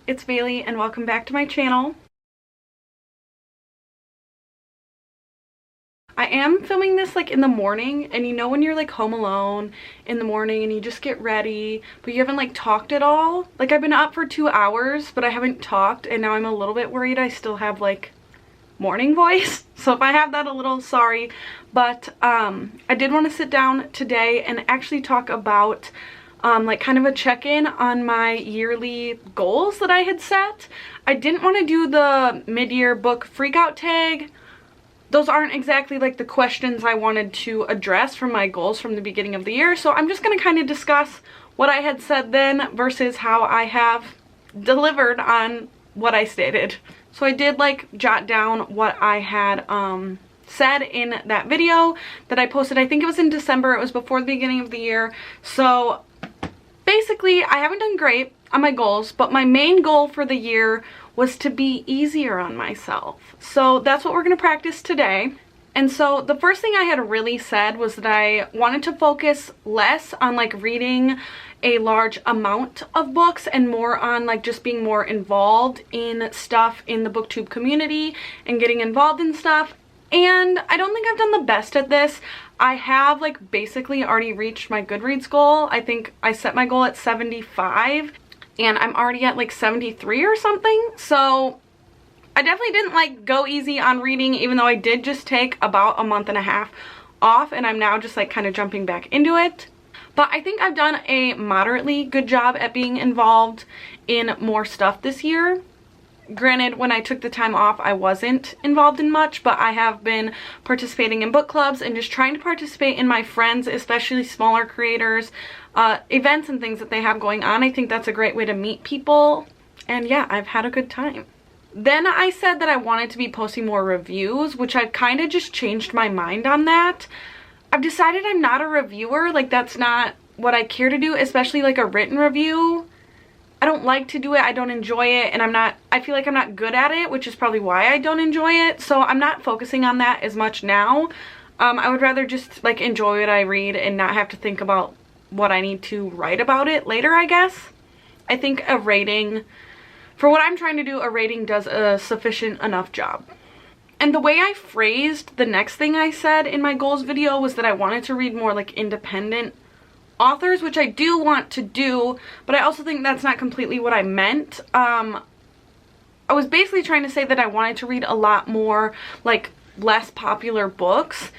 it's Bailey and welcome back to my channel. I am filming this like in the morning, and you know when you're like home alone in the morning and you just get ready but you haven't like talked at all. Like I've been up for 2 hours but I haven't talked, and now I'm a little bit worried I still have like morning voice. So if I have that, a little sorry, but I did want to sit down today and actually talk about like kind of a check-in on my yearly goals that I had set. I didn't want to do the mid-year book freakout tag. Those aren't exactly like the questions I wanted to address from my goals from the beginning of the year. So I'm just going to kind of discuss what I had said then versus how I have delivered on what I stated. So I did like jot down what I had said in that video that I posted. I think it was in December. It was before the beginning of the year. So basically, I haven't done great on my goals, but my main goal for the year was to be easier on myself. So that's what we're going to practice today. And so the first thing I had really said was that I wanted to focus less on like reading a large amount of books and more on like just being more involved in stuff in the booktube community and getting involved in stuff. And I don't think I've done the best at this. I have like basically already reached my Goodreads goal. I think I set my goal at 75 and I'm already at like 73 or something. So I definitely didn't like go easy on reading, even though I did just take about a month and a half off and I'm now just like kind of jumping back into it. But I think I've done a moderately good job at being involved in more stuff this year. Granted, when I took the time off, I wasn't involved in much, but I have been participating in book clubs and just trying to participate in my friends, especially smaller creators, events and things that they have going on. I think that's a great way to meet people. And yeah, I've had a good time. Then I said that I wanted to be posting more reviews, which I've kind of just changed my mind on that. I've decided I'm not a reviewer. Like that's not what I care to do, especially like a written review. I don't like to do it, I don't enjoy it, and I feel like I'm not good at it, which is probably why I don't enjoy it. So I'm not focusing on that as much now. I would rather just like enjoy what I read and not have to think about what I need to write about it later, I guess. I think a rating, for what I'm trying to do, a rating does a sufficient enough job. And the way I phrased the next thing I said in my goals video was that I wanted to read more like independent authors, which I do want to do, but I also think that's not completely what I meant. I was basically trying to say that I wanted to read a lot more like less popular books,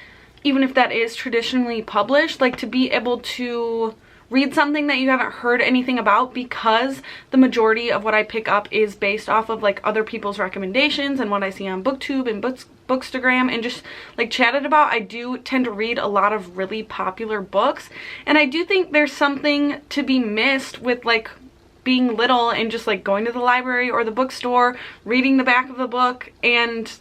even if that is traditionally published, like to be able to read something that you haven't heard anything about, because the majority of what I pick up is based off of like other people's recommendations and what I see on booktube and bookstagram and just like chatted about. I do tend to read a lot of really popular books, and I do think there's something to be missed with like being little and just like going to the library or the bookstore, reading the back of the book and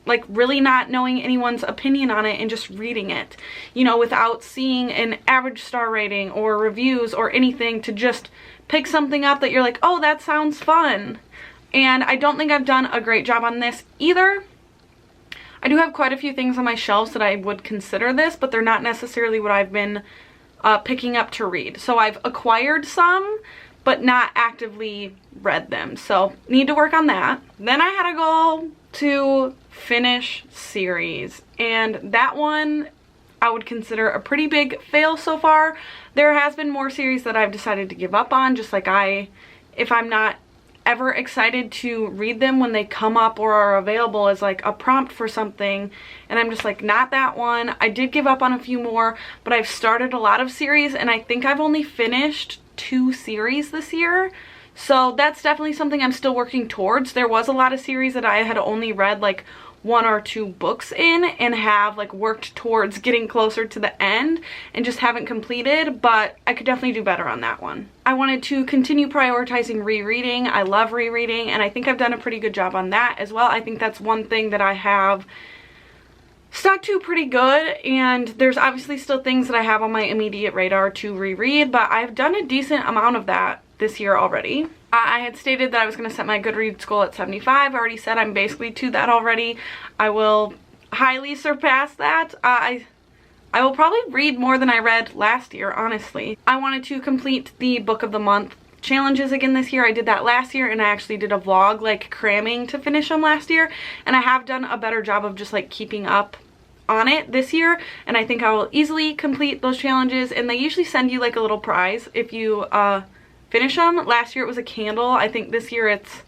like really not knowing anyone's opinion on it and just reading it, you know, without seeing an average star rating or reviews or anything, to just pick something up that you're like, oh, that sounds fun. And I don't think I've done a great job on this either. I do have quite a few things on my shelves that I would consider this, but they're not necessarily what I've been picking up to read. So I've acquired some, but not actively read them. So need to work on that. Then I had a goal to finish series, and that one I would consider a pretty big fail so far. There has been more series that I've decided to give up on, just like if I'm not ever excited to read them when they come up or are available as like a prompt for something, and I'm just like, not that one. I did give up on a few more, but I've started a lot of series, and I think I've only finished 2 series this year. So that's definitely something I'm still working towards. There was a lot of series that I had only read like 1 or 2 books in and have like worked towards getting closer to the end and just haven't completed, but I could definitely do better on that one. I wanted to continue prioritizing rereading. I love rereading, and I think I've done a pretty good job on that as well. I think that's one thing that I have stuck to pretty good, and there's obviously still things that I have on my immediate radar to reread, but I've done a decent amount of that this year already. I had stated that I was going to set my Goodreads goal at 75. I already said I'm basically to that already. I will highly surpass that. I will probably read more than I read last year, honestly. I wanted to complete the book of the month challenges again this year. I did that last year, and I actually did a vlog like cramming to finish them last year, and I have done a better job of just like keeping up on it this year, and I think I will easily complete those challenges. And they usually send you like a little prize if you finish them. Last year it was a candle. I think this year it's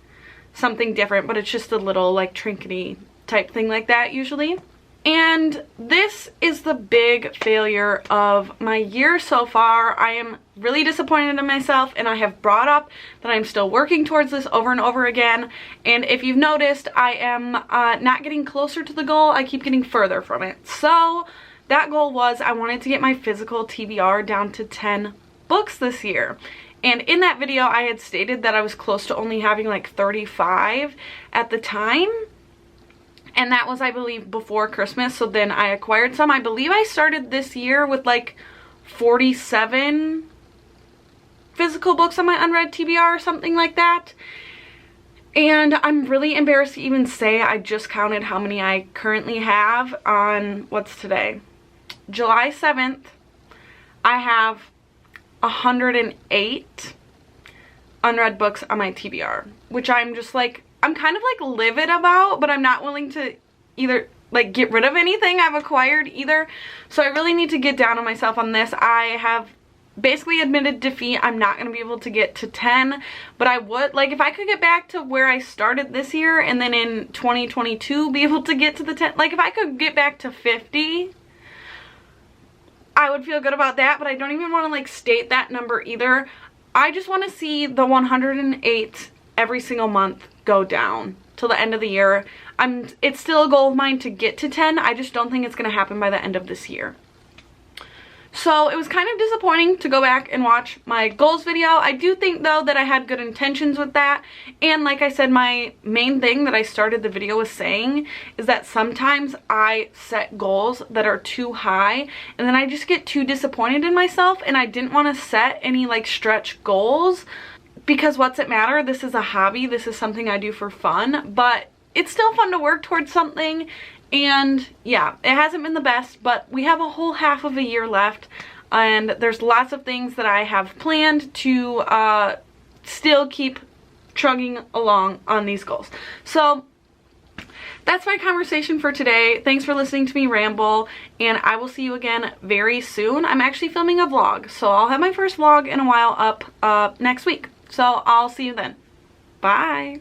something different, but it's just a little like trinkety type thing like that usually. And this is the big failure of my year so far. I am really disappointed in myself, and I have brought up that I'm still working towards this over and over again. And if you've noticed, I am not getting closer to the goal. I keep getting further from it. So that goal was I wanted to get my physical TBR down to 10 books this year. And in that video, I had stated that I was close to only having like 35 at the time. And that was, I believe, before Christmas. So then I acquired some. I believe I started this year with like 47 physical books on my unread TBR or something like that. And I'm really embarrassed to even say I just counted how many I currently have on, what's today? July 7th. I have 108 unread books on my TBR, which I'm just like, I'm kind of like livid about, but I'm not willing to either like get rid of anything I've acquired either. So I really need to get down on myself on this. I have basically admitted defeat. I'm not going to be able to get to 10, but I would like if I could get back to where I started this year, and then in 2022 be able to get to the 10. Like if I could get back to 50, I would feel good about that, but I don't even want to like state that number either. I just want to see the 108 every single month go down till the end of the year. It's still a goal of mine to get to 10. I just don't think it's going to happen by the end of this year. So it was kind of disappointing to go back and watch my goals video. I do think though that I had good intentions with that. And like I said, my main thing that I started the video with saying is that sometimes I set goals that are too high, and then I just get too disappointed in myself, and I didn't want to set any like stretch goals. Because what's it matter? This is a hobby. This is something I do for fun, but it's still fun to work towards something. And yeah, it hasn't been the best, but we have a whole half of a year left, and there's lots of things that I have planned to still keep chugging along on these goals. So that's my conversation for today. Thanks for listening to me ramble, and I will see you again very soon. I'm actually filming a vlog, so I'll have my first vlog in a while up next week. So I'll see you then. Bye.